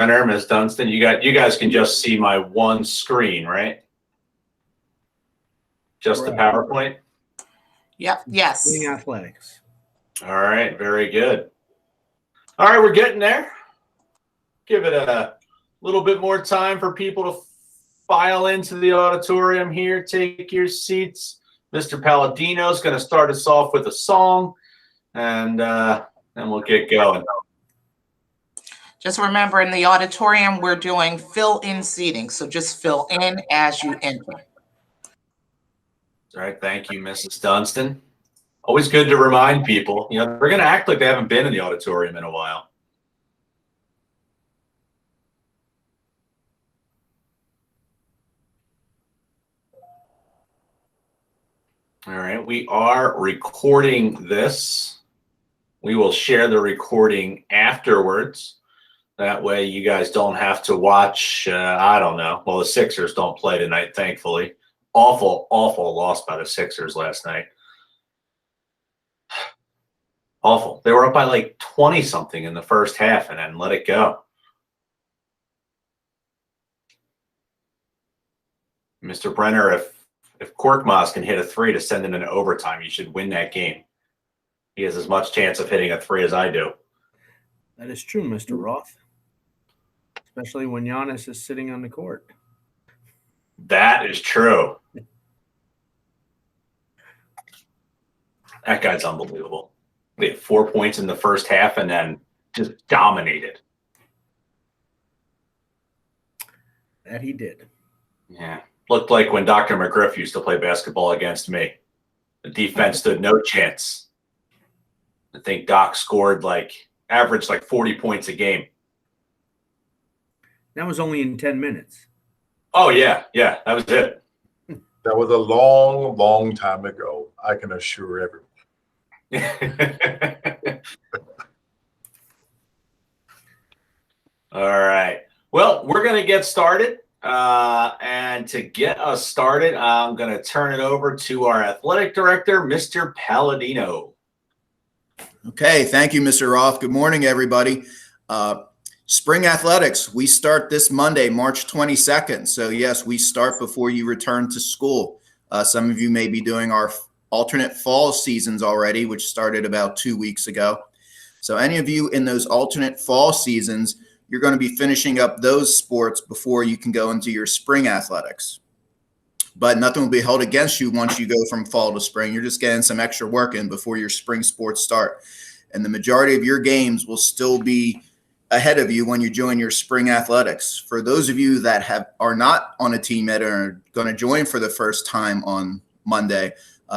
Brenner, Ms. Dunstan, you guys can just see my one screen, right? Just the PowerPoint? Yep. Yes. Spring athletics. All right. Very good. All right. We're getting there. Give it a little bit more time for people to file into the auditorium here. Take your seats. Mr. Palladino is going to start us off with a song, and then we'll get going. Just remember, in the auditorium, we're doing fill-in seating, so just fill in as you enter. All right. Thank you, Mrs. Dunstan. Always good to remind people, they're going to act like they haven't been in the auditorium in a while. All right. We are recording this. We will share the recording afterwards. That way you guys don't have to watch, I don't know. Well, the Sixers don't play tonight, thankfully. Awful loss by the Sixers last night. Awful. They were up by like 20-something in the first half and then let it go. Mr. Brenner, if Korkmaz can hit a three to send it into overtime, you should win that game. He has as much chance of hitting a three as I do. That is true, Mr. Roth. Especially when Giannis is sitting on the court. That is true. That guy's unbelievable. They had 4 points in the first half and then just dominated. That he did. Yeah. Looked like when Dr. McGriff used to play basketball against me. The defense stood no chance. I think Doc averaged 40 points a game. That was only in 10 minutes. Oh, yeah. Yeah, that was it. That was a long, long time ago, I can assure everyone. All right. Well, we're going to get started. And to get us started, I'm going to turn it over to our athletic director, Mr. Palladino. Okay. Thank you, Mr. Roth. Good morning, everybody. Spring athletics, we start this Monday, March 22nd. So, yes, we start before you return to school. Some of you may be doing our alternate fall seasons already, which started about 2 weeks ago. So any of you in those alternate fall seasons, you're going to be finishing up those sports before you can go into your spring athletics. But nothing will be held against you once you go from fall to spring. You're just getting some extra work in before your spring sports start. And the majority of your games will still be ahead of you when you join your spring athletics. For those of you that are not on a team yet or are going to join for the first time on Monday,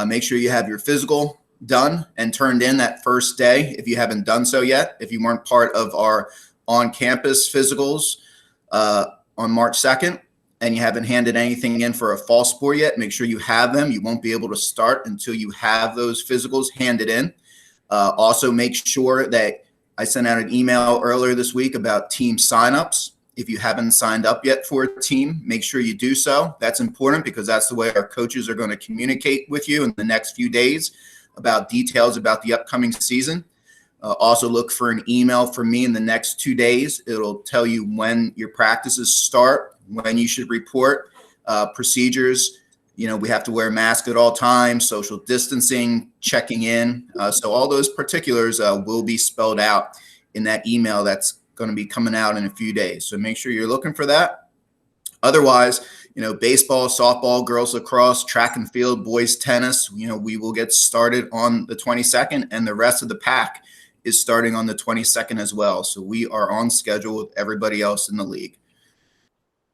make sure you have your physical done and turned in that first day if you haven't done so yet. If you weren't part of our on-campus physicals on March 2nd and you haven't handed anything in for a fall sport yet, make sure you have them. You won't be able to start until you have those physicals handed in. Also, make sure that I sent out an email earlier this week about team signups. If you haven't signed up yet for a team, make sure you do so. That's important because that's the way our coaches are going to communicate with you in the next few days about details about the upcoming season. Also look for an email from me in the next 2 days. It'll tell you when your practices start, when you should report, procedures. We have to wear a mask at all times, social distancing, checking in. So all those particulars will be spelled out in that email that's going to be coming out in a few days. So make sure you're looking for that. Otherwise, baseball, softball, girls lacrosse, track and field, boys tennis, we will get started on the 22nd, and the rest of the pack is starting on the 22nd as well. So we are on schedule with everybody else in the league.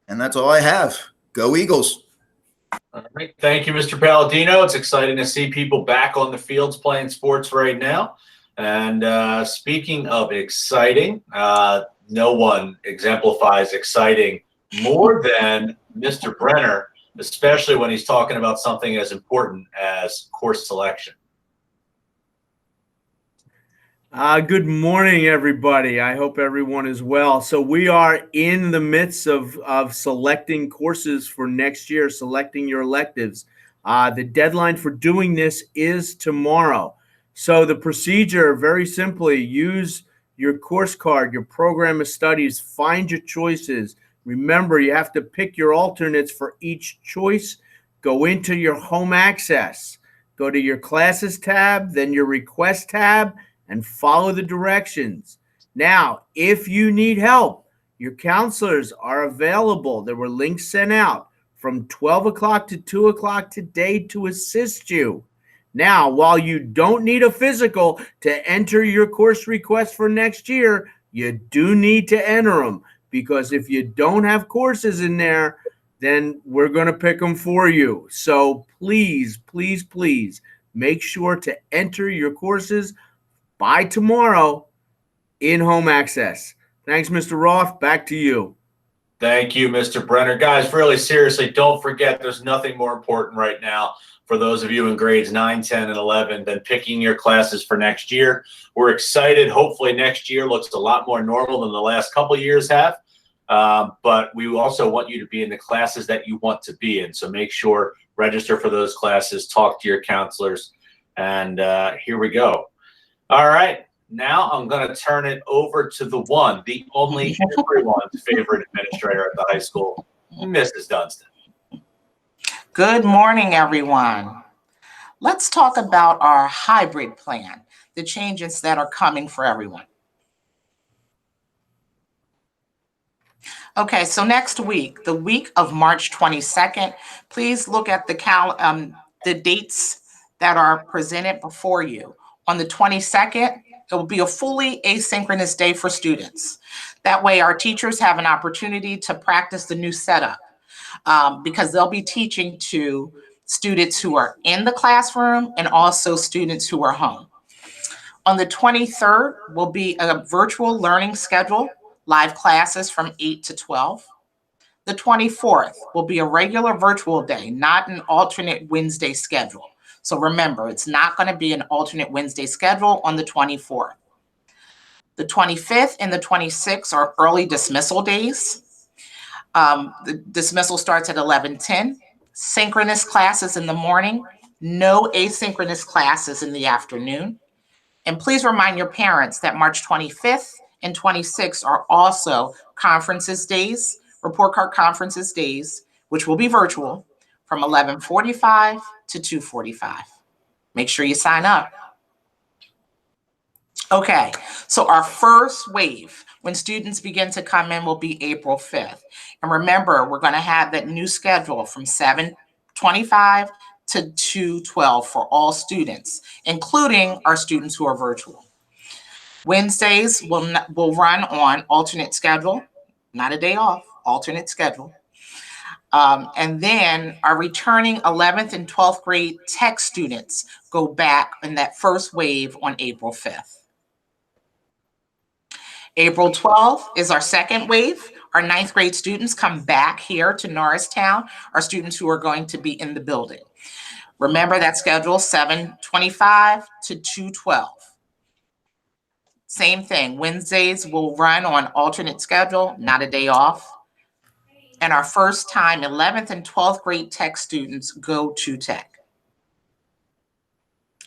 And that's all I have. Go Eagles. All right. Thank you, Mr. Palladino. It's exciting to see people back on the fields playing sports right now. And speaking of exciting, no one exemplifies exciting more than Mr. Brenner, especially when he's talking about something as important as course selection. Good morning, everybody. I hope everyone is well. So we are in the midst of selecting courses for next year, selecting your electives. The deadline for doing this is tomorrow. So the procedure, very simply, use your course card, your program of studies, find your choices. Remember, you have to pick your alternates for each choice. Go into your home access, go to your classes tab, then your request tab, and follow the directions. Now, if you need help, your counselors are available. There were links sent out from 12 o'clock to 2 o'clock today to assist you. Now, while you don't need a physical to enter your course request for next year, you do need to enter them, because if you don't have courses in there, then we're going to pick them for you. So please, please, please make sure to enter your courses by tomorrow in home access. Thanks, Mr. Roth. Back to you. Thank you, Mr. Brenner. Guys, really seriously, don't forget there's nothing more important right now for those of you in grades 9, 10, and 11 than picking your classes for next year. We're excited. Hopefully next year looks a lot more normal than the last couple of years have. But we also want you to be in the classes that you want to be in. So make sure, register for those classes, talk to your counselors, and here we go. All right. Now I'm going to turn it over to the one, the only, everyone's favorite administrator at the high school, Mrs. Dunstan. Good morning, everyone. Let's talk about our hybrid plan, the changes that are coming for everyone. Okay, so next week, the week of March 22nd, please look at the dates that are presented before you. On the 22nd, it will be a fully asynchronous day for students. That way our teachers have an opportunity to practice the new setup because they'll be teaching to students who are in the classroom and also students who are home. On the 23rd will be a virtual learning schedule, live classes from 8 to 12. The 24th will be a regular virtual day, not an alternate Wednesday schedule. So remember, it's not going to be an alternate Wednesday schedule on the 24th. The 25th and the 26th are early dismissal days. The dismissal starts at 11:10. Synchronous classes in the morning, no asynchronous classes in the afternoon. And please remind your parents that March 25th and 26th are also conferences days, report card conferences days, which will be virtual from 11:45 to 2:45. Make sure you sign up. Okay, so our first wave when students begin to come in will be April 5th. And remember, we're going to have that new schedule from 7:25 to 2:12 for all students, including our students who are virtual. Wednesdays will run on alternate schedule, not a day off, alternate schedule. And then our returning 11th and 12th grade tech students go back in that first wave on April 5th. April 12th is our second wave. Our 9th grade students come back here to Norristown, our students who are going to be in the building. Remember that schedule, 7:25 to 2:12. Same thing, Wednesdays will run on alternate schedule, not a day off. And our first time 11th and 12th grade tech students go to tech.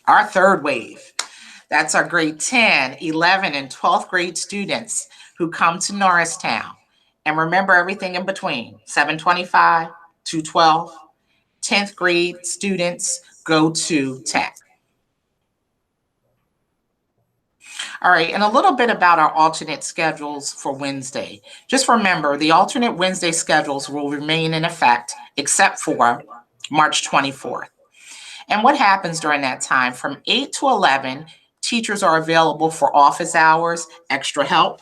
Our third wave, that's our grade 10, 11, and 12th grade students who come to Norristown. And remember everything in between, 7:25, 2:12. 10th grade students go to tech. All right, and a little bit about our alternate schedules for Wednesday. Just remember, the alternate Wednesday schedules will remain in effect except for March 24th. And what happens during that time? From 8 to 11, teachers are available for office hours, extra help.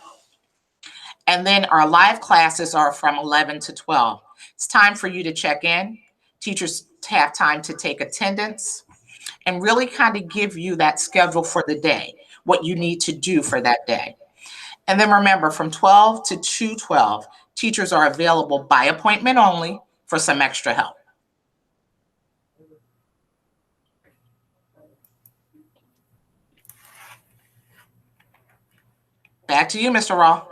And then our live classes are from 11 to 12. It's time for you to check in. Teachers have time to take attendance and really kind of give you that schedule for the day, what you need to do for that day. And then remember, from 12 to 2:12, teachers are available by appointment only for some extra help. Back to you, Mr. Raw.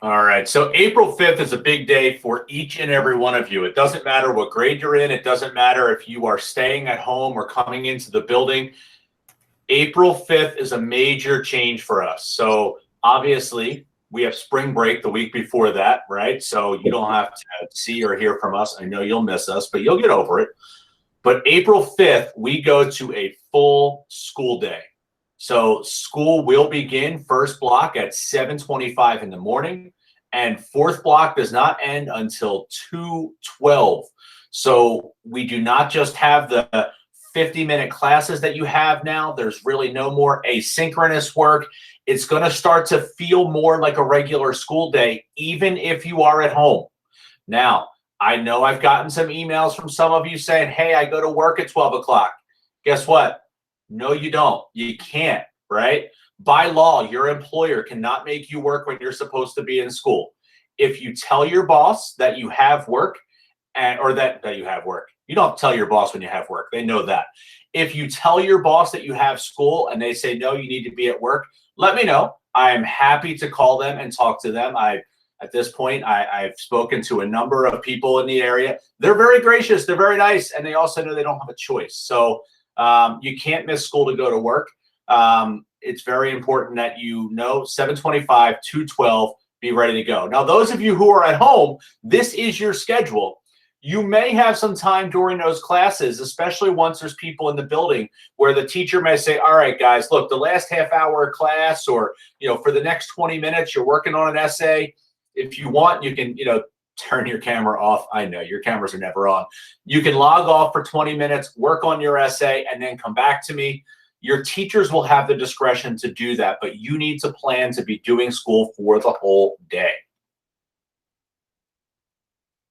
All right, so April 5th is a big day for each and every one of you. It doesn't matter what grade you're in. It doesn't matter if you are staying at home or coming into the building. April 5th is a major change for us. So Obviously, we have spring break the week before that, right? So you don't have to see or hear from us. I know you'll miss us, but you'll get over it. But April 5th, we go to a full school day. So school will begin first block at 7:25 in the morning, and fourth block does not end until 2:12. So we do not just have the 50-minute classes that you have now. There's really no more asynchronous work. It's going to start to feel more like a regular school day, even if you are at home. Now, I know I've gotten some emails from some of you saying, hey, I go to work at 12 o'clock. Guess what? No, you don't. You can't, right? By law, your employer cannot make you work when you're supposed to be in school. If you tell your boss that you have work, or that you have work, you don't tell your boss when you have work. They know that. If you tell your boss that you have school and they say, no, you need to be at work, let me know. I am happy to call them and talk to them. At this point, I've spoken to a number of people in the area. They're very gracious. They're very nice. And they also know they don't have a choice. So you can't miss school to go to work. It's very important that you know 7:25 to 12, be ready to go. Now, those of you who are at home, this is your schedule. You may have some time during those classes, especially once there's people in the building, where the teacher may say, all right, guys, look, the last half hour of class, or, for the next 20 minutes, you're working on an essay. If you want, you can, turn your camera off. I know your cameras are never on. You can log off for 20 minutes, work on your essay, and then come back to me. Your teachers will have the discretion to do that, but you need to plan to be doing school for the whole day.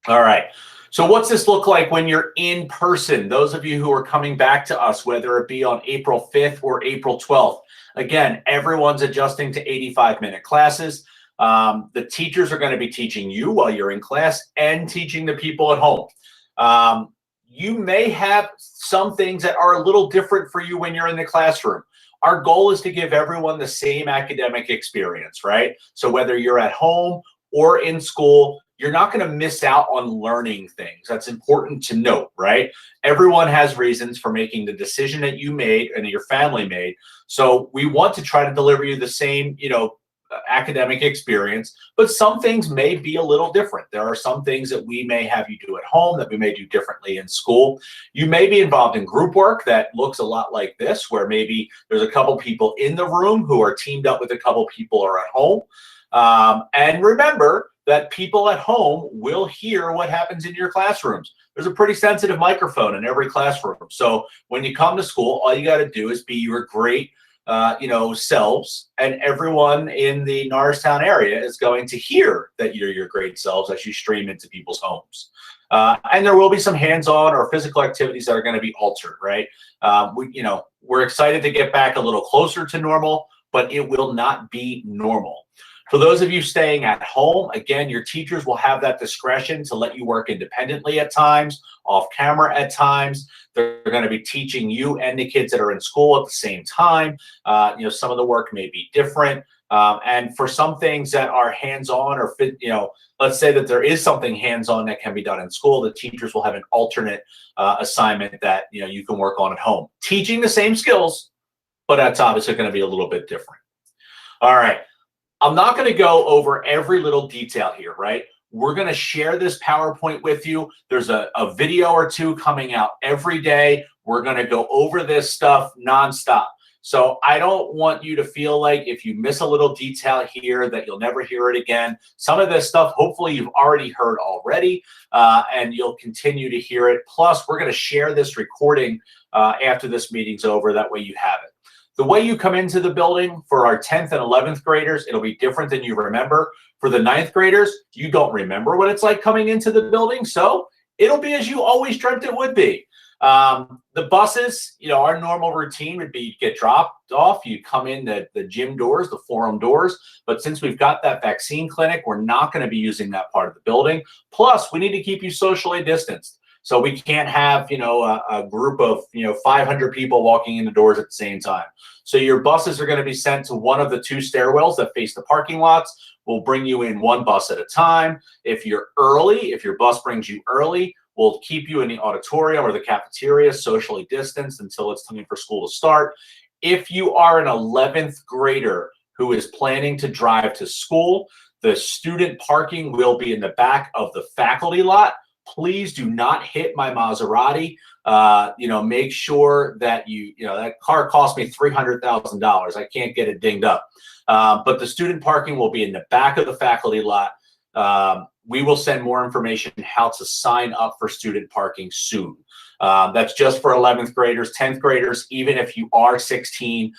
All right. So what's this look like when you're in person? Those of you who are coming back to us, whether it be on April 5th or April 12th, again, everyone's adjusting to 85-minute classes. The teachers are going to be teaching you while you're in class and teaching the people at home. You may have some things that are a little different for you when you're in the classroom. Our goal is to give everyone the same academic experience, right? So whether you're at home or in school, you're not going to miss out on learning things. That's important to note, right? Everyone has reasons for making the decision that you made and your family made. So we want to try to deliver you the same, academic experience, but some things may be a little different. There are some things that we may have you do at home that we may do differently in school. You may be involved in group work that looks a lot like this, where maybe there's a couple people in the room who are teamed up with a couple people who are at home. And remember that people at home will hear what happens in your classrooms. There's a pretty sensitive microphone in every classroom. So when you come to school, all you got to do is be your great selves, and everyone in the Norristown area is going to hear that you're your great selves as you stream into people's homes. And there will be some hands-on or physical activities that are going to be altered, right? We're excited to get back a little closer to normal, but it will not be normal. For those of you staying at home, again, your teachers will have that discretion to let you work independently at times, off camera at times. They're going to be teaching you and the kids that are in school at the same time. Some of the work may be different. And for some things that are hands-on or let's say that there is something hands-on that can be done in school, the teachers will have an alternate assignment that you can work on at home. Teaching the same skills, but that's obviously going to be a little bit different. All right. I'm not going to go over every little detail here, right? We're going to share this PowerPoint with you. There's a video or two coming out every day. We're going to go over this stuff nonstop. So I don't want you to feel like if you miss a little detail here that you'll never hear it again. Some of this stuff, hopefully you've already heard already, and you'll continue to hear it. Plus, we're going to share this recording after this meeting's over. That way you have it. The way you come into the building for our 10th and 11th graders, it'll be different than you remember. For the 9th graders, you don't remember what it's like coming into the building, so it'll be as you always dreamt it would be. The buses, our normal routine would be you get dropped off, you come in the gym doors, the forum doors, but since we've got that vaccine clinic, we're not going to be using that part of the building. Plus, we need to keep you socially distanced. So we can't have, a group of, 500 people walking in the doors at the same time. So your buses are going to be sent to one of the 2 stairwells that face the parking lots. We'll bring you in one bus at a time. If you're early, if your bus brings you early, we'll keep you in the auditorium or the cafeteria socially distanced until it's time for school to start. If you are an 11th grader, who is planning to drive to school, the student parking will be in the back of the faculty lot. Please do not hit my Maserati. Make sure that that car cost me $300,000. I can't get it dinged up. But the student parking will be in the back of the faculty lot. We will send more information how to sign up for student parking soon. That's just for 11th graders, 10th graders. Even if you are 16,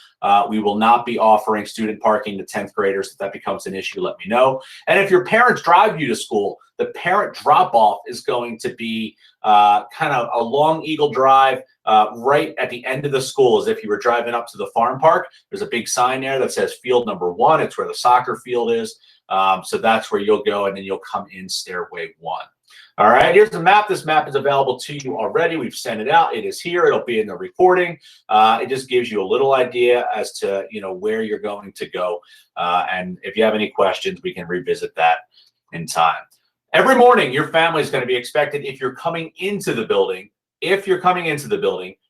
we will not be offering student parking to 10th graders. If that becomes an issue, let me know. And if your parents drive you to school, the parent drop-off is going to be kind of a long Eagle Drive right at the end of the school, as if you were driving up to the farm park. There's a big sign there that says field number 1. It's where the soccer field is. So that's where you'll go, and then you'll come in stairway 1. All right, here's the map. This map is available to you already. We've sent it out. It is here. It'll be in the recording. It just gives you a little idea as to where you're going to go. And if you have any questions, we can revisit that in time. Every morning, your family is going to be expected, if you're coming into the building,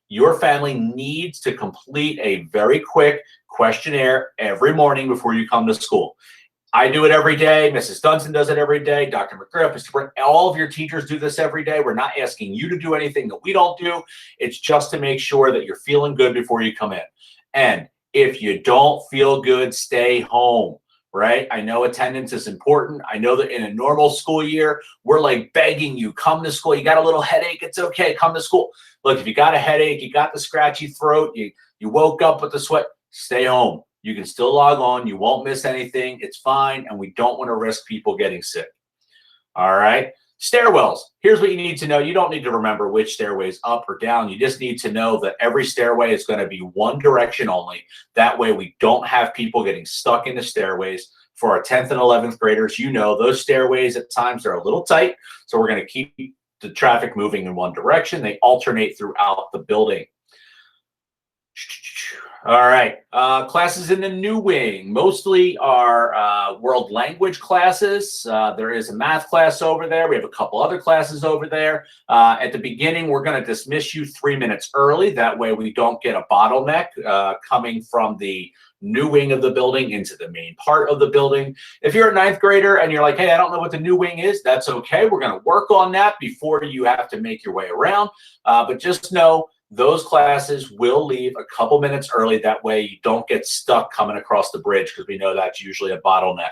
your family needs to complete a very quick questionnaire every morning before you come to school. I do it every day. Mrs. Dunson does it every day. Dr. McGriff, Mr. Brent, all of your teachers do this every day. We're not asking you to do anything that we don't do. It's just to make sure that you're feeling good before you come in. And if you don't feel good, stay home, right? I know attendance is important. I know that in a normal school year, we're like begging you, come to school. You got a little headache, it's okay, come to school. Look, if you got a headache, you got the scratchy throat, you woke up with the sweat, stay home. You can still log on. You won't miss anything. It's fine. And we don't want to risk people getting sick. All right. Stairwells. Here's what you need to know. You don't need to remember which stairway is up or down. You just need to know that every stairway is going to be one direction only. That way we don't have people getting stuck in the stairways. For our 10th and 11th graders, those stairways at times are a little tight. So we're going to keep the traffic moving in one direction. They alternate throughout the building. All right, classes in the new wing mostly are world language classes. There is a math class over there. We have a couple other classes over there. At the beginning, we're going to dismiss you 3 minutes early. That way we don't get a bottleneck coming from the new wing of the building into the main part of the building. If you're a 9th grader and you're like, hey, I don't know what the new wing is, that's okay. We're going to work on that before you have to make your way around. But just know, those classes will leave a couple minutes early. That way you don't get stuck coming across the bridge, because we know that's usually a bottleneck.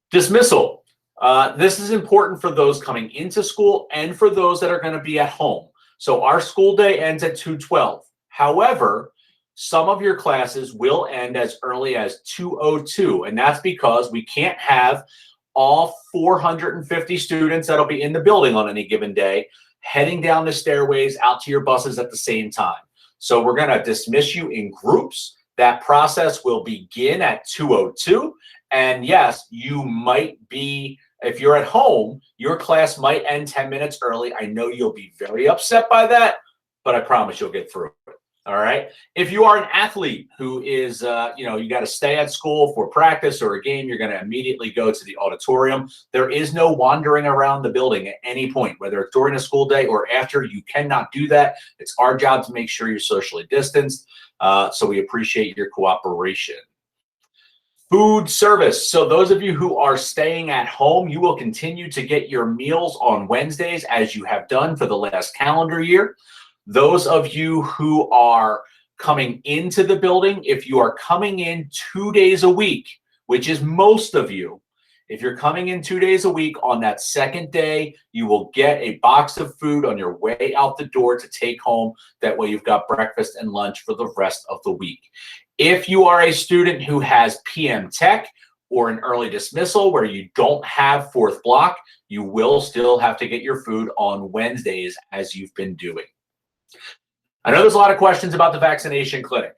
Dismissal. This is important for those coming into school and for those that are going to be at home. So our school day ends at 2:12. However, some of your classes will end as early as 2:02, and that's because we can't have all 450 students that'll be in the building on any given day heading down the stairways out to your buses at the same time. So we're going to dismiss you in groups. That process will begin at 2:02. And yes, you might be, if you're at home, your class might end 10 minutes early. I know you'll be very upset by that, but I promise you'll get through it. All right. If you are an athlete who is, you got to stay at school for practice or a game, you're going to immediately go to the auditorium. There is no wandering around the building at any point, whether it's during a school day or after. You cannot do that. It's our job to make sure you're socially distanced. So we appreciate your cooperation. Food service. So those of you who are staying at home, you will continue to get your meals on Wednesdays as you have done for the last calendar year. Those of you who are coming into the building, if you are coming in 2 days a week, which is most of you, if you're coming in 2 days a week, on that second day, you will get a box of food on your way out the door to take home. That way you've got breakfast and lunch for the rest of the week. If you are a student who has PM Tech or an early dismissal where you don't have fourth block, you will still have to get your food on Wednesdays as you've been doing. I know there's a lot of questions about the vaccination clinic.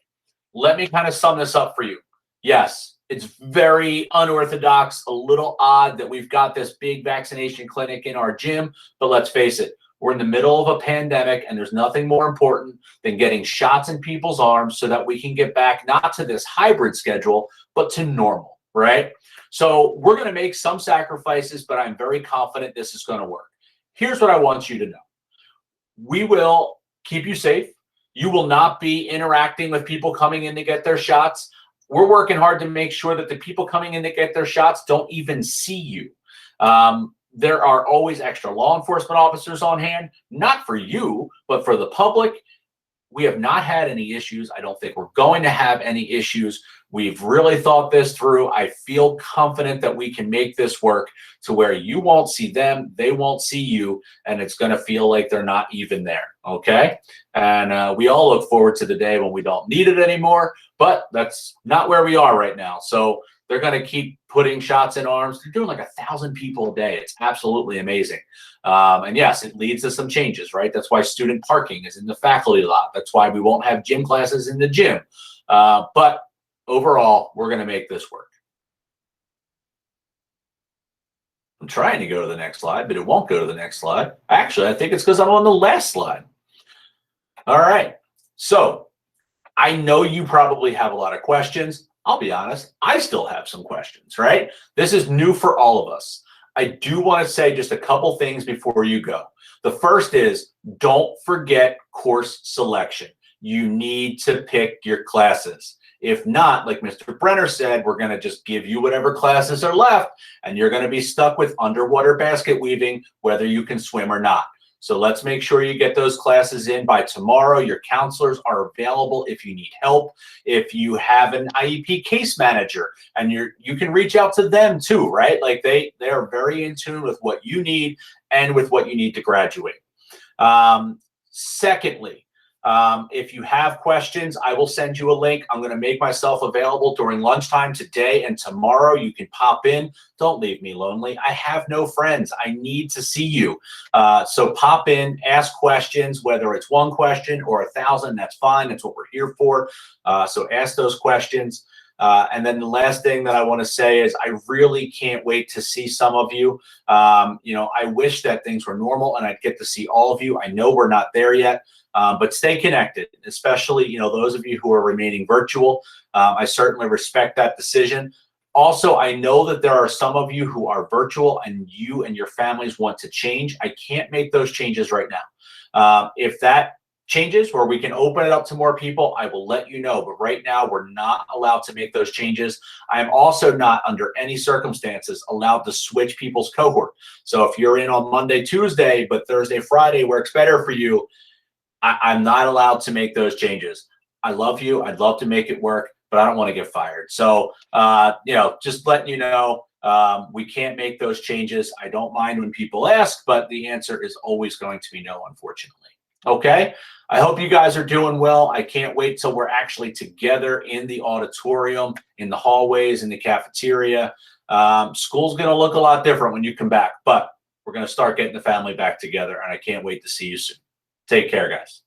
Let me kind of sum this up for you. Yes, it's very unorthodox, a little odd that we've got this big vaccination clinic in our gym, but let's face it, we're in the middle of a pandemic, and there's nothing more important than getting shots in people's arms so that we can get back not to this hybrid schedule, but to normal, right? So we're going to make some sacrifices, but I'm very confident this is going to work. Here's what I want you to know. We will keep you safe. You will not be interacting with people coming in to get their shots. we're working hard to make sure that the people coming in to get their shots don't even see you. There are always extra law enforcement officers on hand, not for you, but for the public. We have not had any issues. I don't think we're going to have any issues. We've really thought this through. I feel confident that we can make this work to where you won't see them, they won't see you, and it's going to feel like they're not even there, okay? And we all look forward to the day when we don't need it anymore, but that's not where we are right now. So they're going to keep putting shots in arms. They're doing like 1,000 people a day. It's absolutely amazing. And yes, it leads to some changes, right? That's why student parking is in the faculty lot. That's why we won't have gym classes in the gym. But overall, we're going to make this work. I'm trying to go to the next slide, but it won't go to the next slide. Actually, I think it's because I'm on the last slide. All right. So I know you probably have a lot of questions. I'll be honest, I still have some questions, right? This is new for all of us. I do want to say just a couple things before you go. The first is, don't forget course selection. You need to pick your classes. If not, like Mr. Brenner said, we're going to just give you whatever classes are left, and you're going to be stuck with underwater basket weaving, whether you can swim or not. So let's make sure you get those classes in by tomorrow. Your counselors are available if you need help. If you have an IEP case manager, and you can reach out to them too, right? Like they are very in tune with what you need and with what you need to graduate. Secondly, if you have questions, I will send you a link. I'm going to make myself available during lunchtime today and tomorrow. You can pop in. Don't leave me lonely. I have no friends. I need to see you. So pop in, ask questions, whether it's one question or 1,000, that's fine. That's what we're here for. So ask those questions. And then the last thing that I want to say is I really can't wait to see some of you. You know, I wish that things were normal and I'd get to see all of you. I know we're not there yet. But stay connected, especially, you know, those of you who are remaining virtual. I certainly respect that decision. Also, I know that there are some of you who are virtual and you and your families want to change. I can't make those changes right now. If that changes where we can open it up to more people, I will let you know. But right now, we're not allowed to make those changes. I am also not, under any circumstances, allowed to switch people's cohort. So if you're in on Monday, Tuesday, but Thursday, Friday works better for you, I'm not allowed to make those changes. I love you. I'd love to make it work, but I don't want to get fired. So, you know, just letting you know, we can't make those changes. I don't mind when people ask, but the answer is always going to be no, unfortunately. Okay. I hope you guys are doing well. I can't wait till we're actually together in the auditorium, in the hallways, in the cafeteria. School's going to look a lot different when you come back, but we're going to start getting the family back together, and I can't wait to see you soon. Take care, guys.